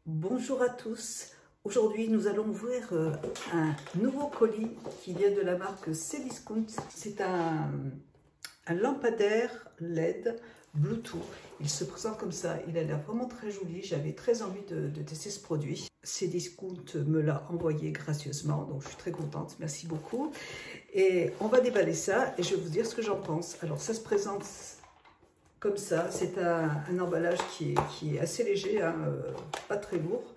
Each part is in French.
Bonjour à tous. Aujourd'hui, nous allons ouvrir un nouveau colis qui vient de la marque Cdiscount. C'est un lampadaire LED Bluetooth. Il se présente comme ça. Il a l'air vraiment très joli. J'avais très envie de tester ce produit. Cdiscount me l'a envoyé gracieusement, donc je suis très contente. Merci beaucoup. Et on va déballer ça et je vais vous dire ce que j'en pense. Alors, ça se présente comme ça. C'est un emballage qui est assez léger, hein, pas très lourd.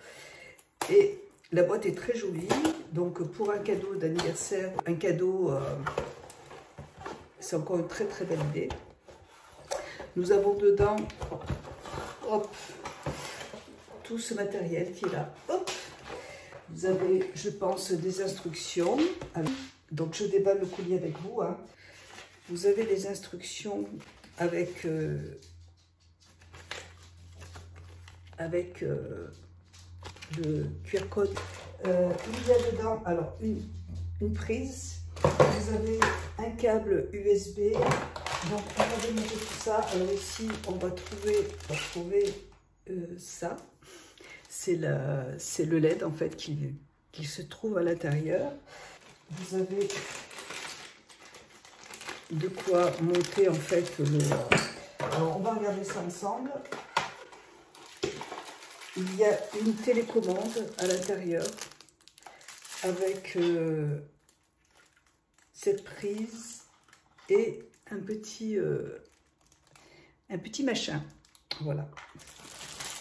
Et la boîte est très jolie. Donc pour un cadeau d'anniversaire, un cadeau, c'est encore une très très belle idée. Nous avons dedans, hop, tout ce matériel qui est là. Hop, vous avez, je pense, des instructions. Donc je déballe le colis avec vous, hein. Vous avez les instructions avec le QR code. Il y a dedans alors une prise, vous avez un câble USB, donc on va démonter tout ça. Alors ici on va trouver ça, c'est le LED en fait qui se trouve à l'intérieur. Vous avez de quoi monter en fait alors on va regarder ça ensemble. Il y a une télécommande à l'intérieur avec cette prise et un petit machin. Voilà.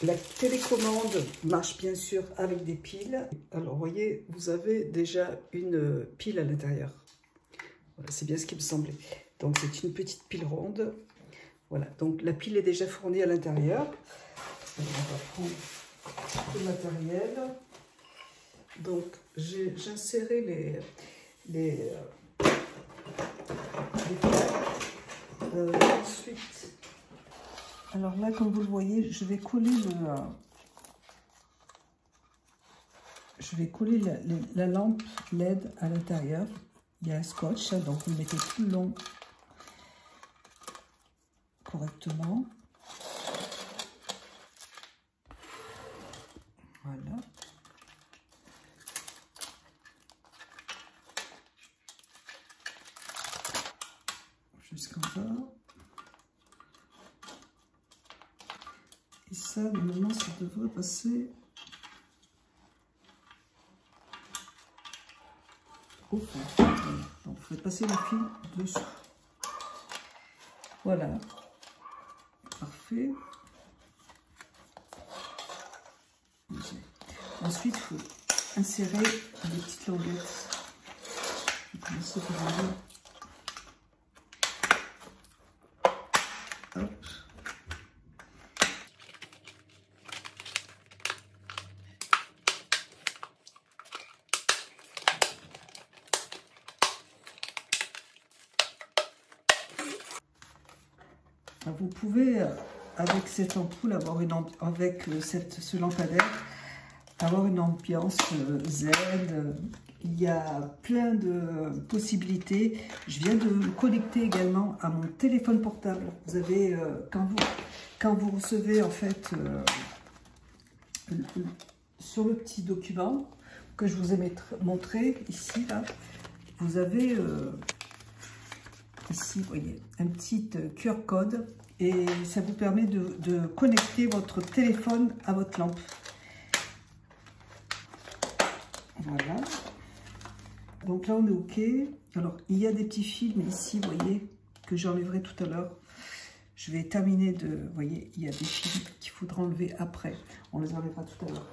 La télécommande marche bien sûr avec des piles. Alors vous voyez, vous avez déjà une pile à l'intérieur. Voilà, c'est bien ce qui me semblait. Donc c'est une petite pile ronde. Voilà, donc la pile est déjà fournie à l'intérieur. On va prendre le matériel. Donc j'ai inséré les ensuite, alors là comme vous le voyez, je vais coller la lampe LED à l'intérieur. Il y a un scotch, donc vous le mettez tout le long correctement. Voilà. Jusqu'en bas. Et ça, normalement, ça devrait passer au fond. Voilà. Donc, vous faites passer le fil dessus. Voilà. Parfait. Ensuite, il faut insérer des petites languettes. Je vais commencer par là. Hop. Vous pouvez, avec cette ampoule, avoir ce lampadaire, avoir une ambiance zen. Il y a plein de possibilités. Je viens de me connecter également à mon téléphone portable. Vous avez, quand vous recevez en fait sur le petit document que je vous ai montré ici, là, vous avez ici, vous voyez, un petit QR code et ça vous permet de connecter votre téléphone à votre lampe. Voilà. Donc là, on est OK. Alors, il y a des petits films ici, vous voyez, que j'enlèverai tout à l'heure. Je vais terminer de... Vous voyez, il y a des films qu'il faudra enlever après. On les enlèvera tout à l'heure.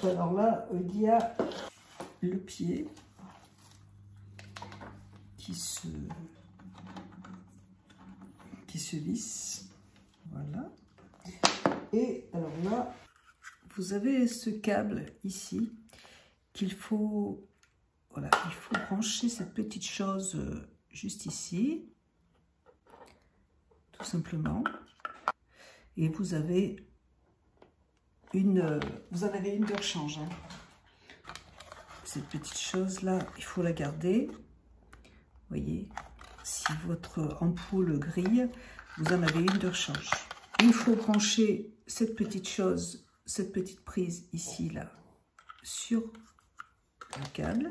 Alors là, il y a le pied qui se visse. Voilà. Et alors là, vous avez ce câble ici qu'il faut, voilà, il faut brancher cette petite chose juste ici, tout simplement. Et vous avez une de rechange, hein. Cette petite chose là, il faut la garder. Vous voyez, si votre ampoule grille, vous en avez une de rechange. Il faut brancher cette petite chose cette petite prise ici, là, sur le câble.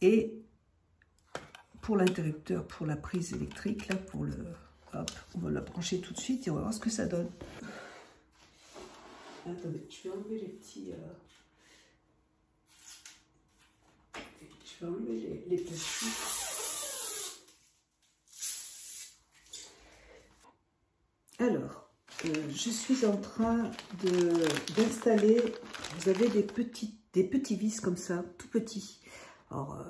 Et pour l'interrupteur, pour la prise électrique, là, pour le... Hop, on va la brancher tout de suite et on va voir ce que ça donne. Attendez, je vais enlever les petits... Je vais enlever les plastiques. Alors, je suis en train d'installer, vous avez des petits vis comme ça, tout petits. Alors,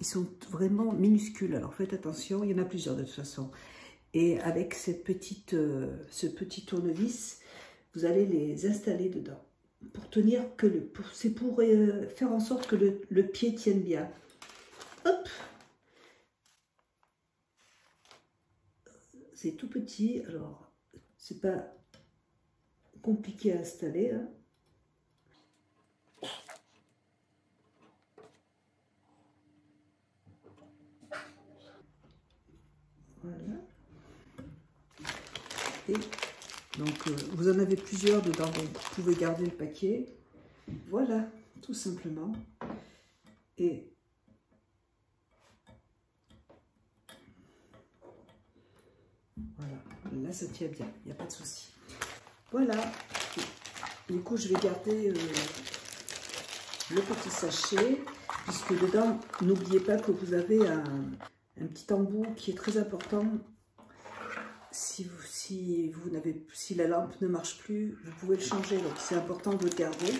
ils sont vraiment minuscules, alors faites attention, il y en a plusieurs de toute façon. Et avec ce petit tournevis, vous allez les installer dedans. Pour tenir que c'est pour faire en sorte que le pied tienne bien. Hop! C'est tout petit, alors c'est pas compliqué à installer. Hein. Voilà. Et donc vous en avez plusieurs dedans, donc vous pouvez garder le paquet. Voilà, tout simplement. Et voilà, là ça tient bien, il n'y a pas de souci. Voilà, du coup je vais garder le petit sachet, puisque dedans, n'oubliez pas que vous avez un petit embout qui est très important. Si la lampe ne marche plus, vous pouvez le changer, donc c'est important de le garder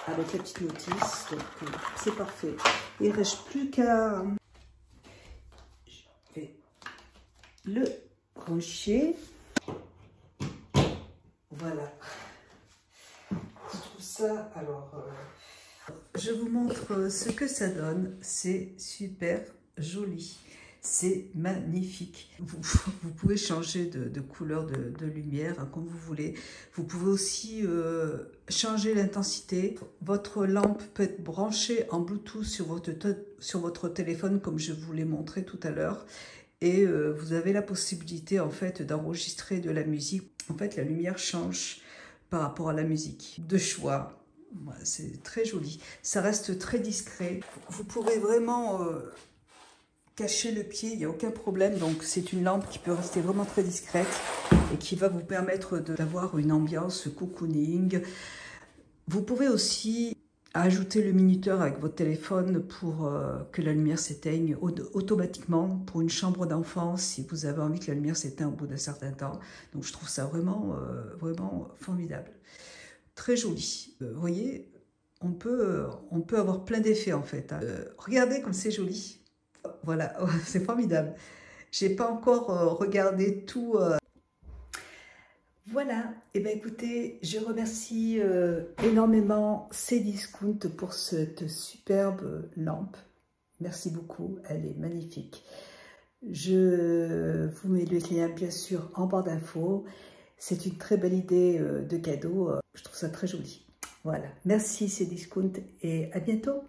avec la petite notice, donc c'est parfait. Il ne reste plus qu'à... Je vais le brancher. Voilà. Je trouve ça, alors... je vous montre ce que ça donne, c'est super joli. C'est magnifique. Vous pouvez changer de couleur de lumière hein, comme vous voulez. Vous pouvez aussi changer l'intensité. Votre lampe peut être branchée en Bluetooth sur votre téléphone comme je vous l'ai montré tout à l'heure. Et vous avez la possibilité en fait d'enregistrer de la musique. En fait, la lumière change par rapport à la musique. De choix. C'est très joli. Ça reste très discret. Vous pourrez vraiment... cacher le pied, il n'y a aucun problème. Donc c'est une lampe qui peut rester vraiment très discrète et qui va vous permettre d'avoir une ambiance cocooning. Vous pouvez aussi ajouter le minuteur avec votre téléphone pour que la lumière s'éteigne automatiquement pour une chambre d'enfant si vous avez envie que la lumière s'éteigne au bout d'un certain temps. Donc je trouve ça vraiment, vraiment formidable. Très joli. Vous voyez, on peut avoir plein d'effets en fait. Hein. Regardez comme c'est joli. Voilà, c'est formidable. J'ai pas encore regardé tout. Voilà, et bien écoutez, je remercie énormément Cdiscount pour cette superbe lampe. Merci beaucoup, elle est magnifique. Je vous mets le lien bien sûr en barre d'infos. C'est une très belle idée de cadeau, je trouve ça très joli. Voilà, merci Cdiscount et à bientôt.